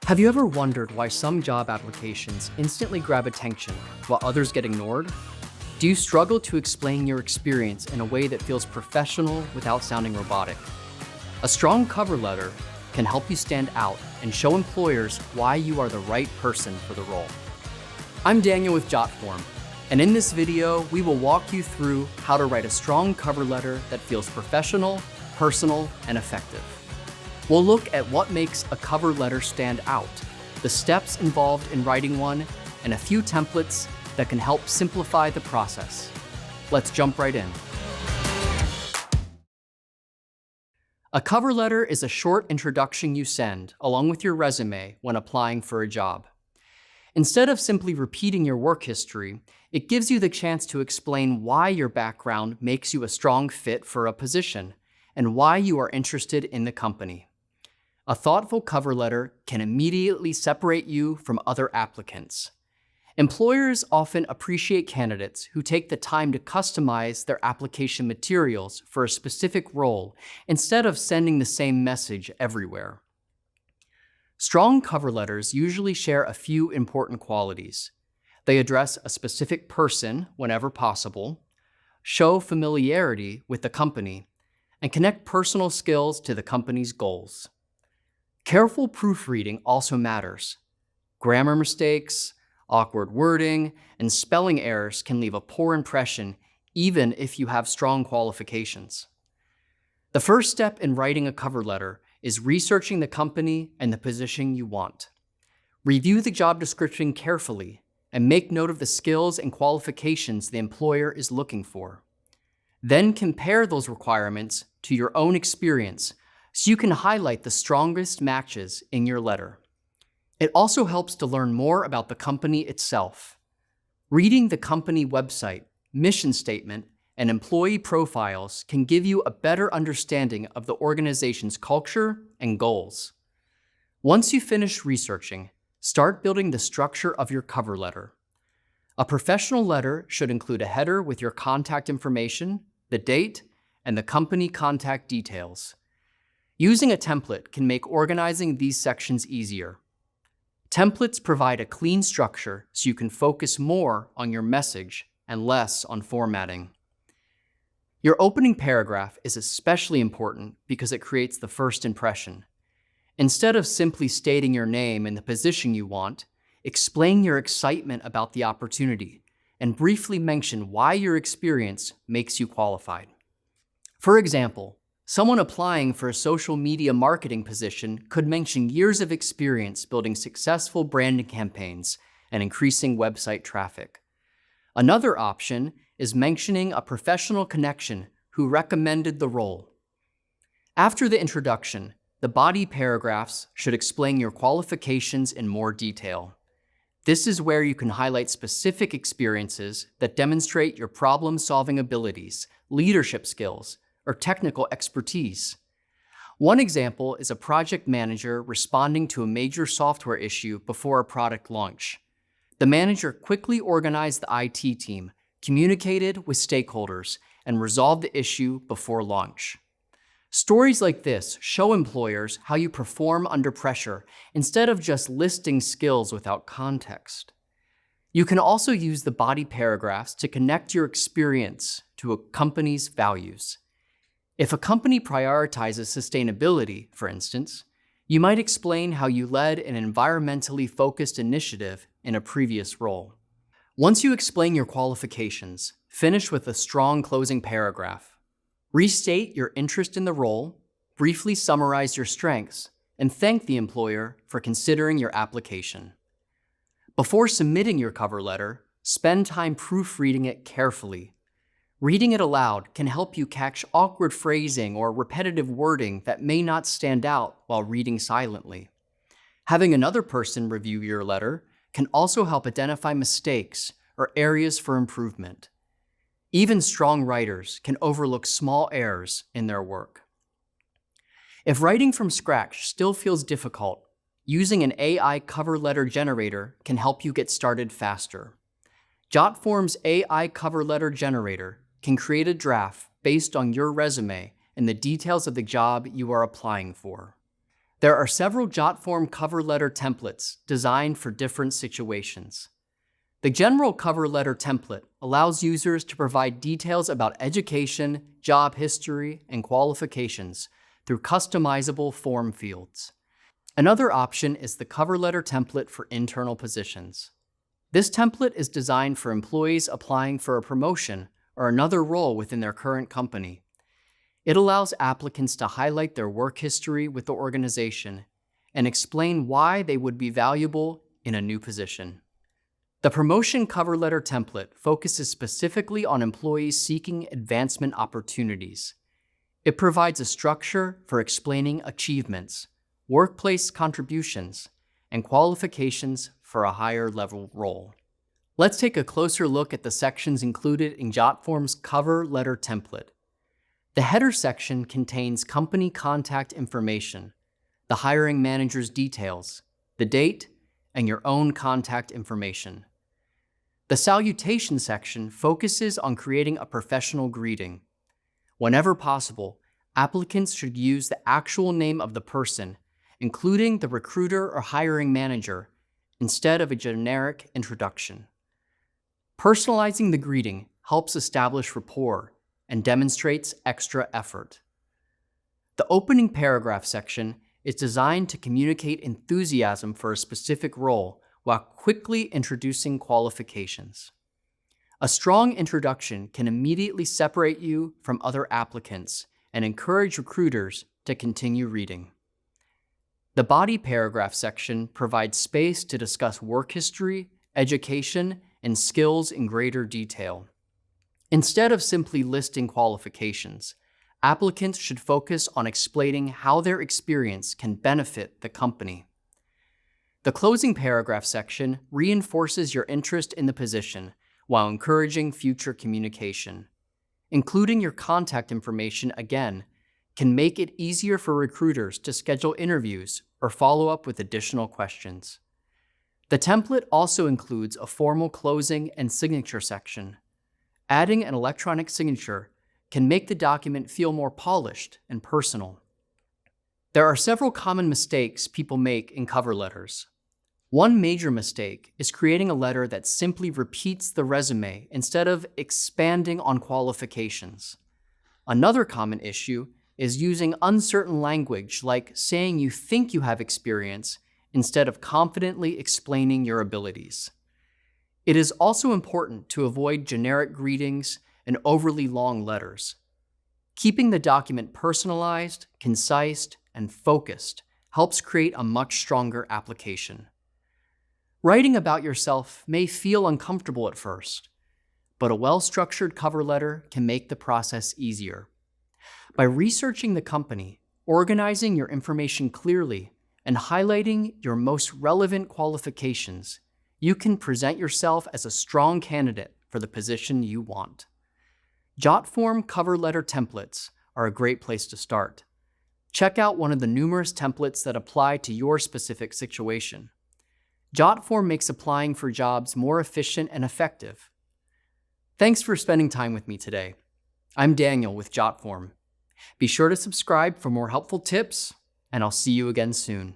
Have you ever wondered why some job applications instantly grab attention while others get ignored? Do you struggle to explain your experience in a way that feels professional without sounding robotic? A strong cover letter can help you stand out and show employers why you are the right person for the role. I'm Daniel with Jotform, and in this video, we will walk you through how to write a strong cover letter that feels professional, personal, and effective. We'll look at what makes a cover letter stand out, the steps involved in writing one, and a few templates that can help simplify the process. Let's jump right in. A cover letter is a short introduction you send along with your resume when applying for a job. Instead of simply repeating your work history, it gives you the chance to explain why your background makes you a strong fit for a position and why you are interested in the company. A thoughtful cover letter can immediately separate you from other applicants. Employers often appreciate candidates who take the time to customize their application materials for a specific role instead of sending the same message everywhere. Strong cover letters usually share a few important qualities. They address a specific person whenever possible, show familiarity with the company, and connect personal skills to the company's goals. Careful proofreading also matters. Grammar mistakes, awkward wording, and spelling errors can leave a poor impression even if you have strong qualifications. The first step in writing a cover letter is researching the company and the position you want. Review the job description carefully and make note of the skills and qualifications the employer is looking for. Then compare those requirements to your own experience so you can highlight the strongest matches in your letter. It also helps to learn more about the company itself. Reading the company website, mission statement, and employee profiles can give you a better understanding of the organization's culture and goals. Once you finish researching, start building the structure of your cover letter. A professional letter should include a header with your contact information, the date, and the company contact details. Using a template can make organizing these sections easier. Templates provide a clean structure so you can focus more on your message and less on formatting. Your opening paragraph is especially important because it creates the first impression. Instead of simply stating your name and the position you want, explain your excitement about the opportunity and briefly mention why your experience makes you qualified. For example, someone applying for a social media marketing position could mention years of experience building successful branding campaigns and increasing website traffic. Another option is mentioning a professional connection who recommended the role. After the introduction, the body paragraphs should explain your qualifications in more detail. This is where you can highlight specific experiences that demonstrate your problem-solving abilities, leadership skills, or technical expertise. One example is a project manager responding to a major software issue before a product launch. The manager quickly organized the IT team, communicated with stakeholders, and resolved the issue before launch. Stories like this show employers how you perform under pressure instead of just listing skills without context. You can also use the body paragraphs to connect your experience to a company's values. If a company prioritizes sustainability, for instance, you might explain how you led an environmentally focused initiative in a previous role. Once you explain your qualifications, finish with a strong closing paragraph. Restate your interest in the role, briefly summarize your strengths, and thank the employer for considering your application. Before submitting your cover letter, spend time proofreading it carefully. Reading it aloud can help you catch awkward phrasing or repetitive wording that may not stand out while reading silently. Having another person review your letter can also help identify mistakes or areas for improvement. Even strong writers can overlook small errors in their work. If writing from scratch still feels difficult, using an AI cover letter generator can help you get started faster. Jotform's AI cover letter generator can create a draft based on your resume and the details of the job you are applying for. There are several Jotform cover letter templates designed for different situations. The general cover letter template allows users to provide details about education, job history, and qualifications through customizable form fields. Another option is the cover letter template for internal positions. This template is designed for employees applying for a promotion or another role within their current company. It allows applicants to highlight their work history with the organization and explain why they would be valuable in a new position. The promotion cover letter template focuses specifically on employees seeking advancement opportunities. It provides a structure for explaining achievements, workplace contributions, and qualifications for a higher level role. Let's take a closer look at the sections included in Jotform's cover letter template. The header section contains company contact information, the hiring manager's details, the date, and your own contact information. The salutation section focuses on creating a professional greeting. Whenever possible, applicants should use the actual name of the person, including the recruiter or hiring manager, instead of a generic introduction. Personalizing the greeting helps establish rapport and demonstrates extra effort. The opening paragraph section is designed to communicate enthusiasm for a specific role while quickly introducing qualifications. A strong introduction can immediately separate you from other applicants and encourage recruiters to continue reading. The body paragraph section provides space to discuss work history, education, and skills in greater detail. Instead of simply listing qualifications, applicants should focus on explaining how their experience can benefit the company. The closing paragraph section reinforces your interest in the position while encouraging future communication. Including your contact information again can make it easier for recruiters to schedule interviews or follow up with additional questions. The template also includes a formal closing and signature section. Adding an electronic signature can make the document feel more polished and personal. There are several common mistakes people make in cover letters. One major mistake is creating a letter that simply repeats the resume instead of expanding on qualifications. Another common issue is using uncertain language like saying you think you have experience instead of confidently explaining your abilities. It is also important to avoid generic greetings and overly long letters. Keeping the document personalized, concise, and focused helps create a much stronger application. Writing about yourself may feel uncomfortable at first, but a well-structured cover letter can make the process easier. By researching the company, organizing your information clearly, and highlighting your most relevant qualifications, you can present yourself as a strong candidate for the position you want. Jotform cover letter templates are a great place to start. Check out one of the numerous templates that apply to your specific situation. Jotform makes applying for jobs more efficient and effective. Thanks for spending time with me today. I'm Daniel with Jotform. Be sure to subscribe for more helpful tips, and I'll see you again soon.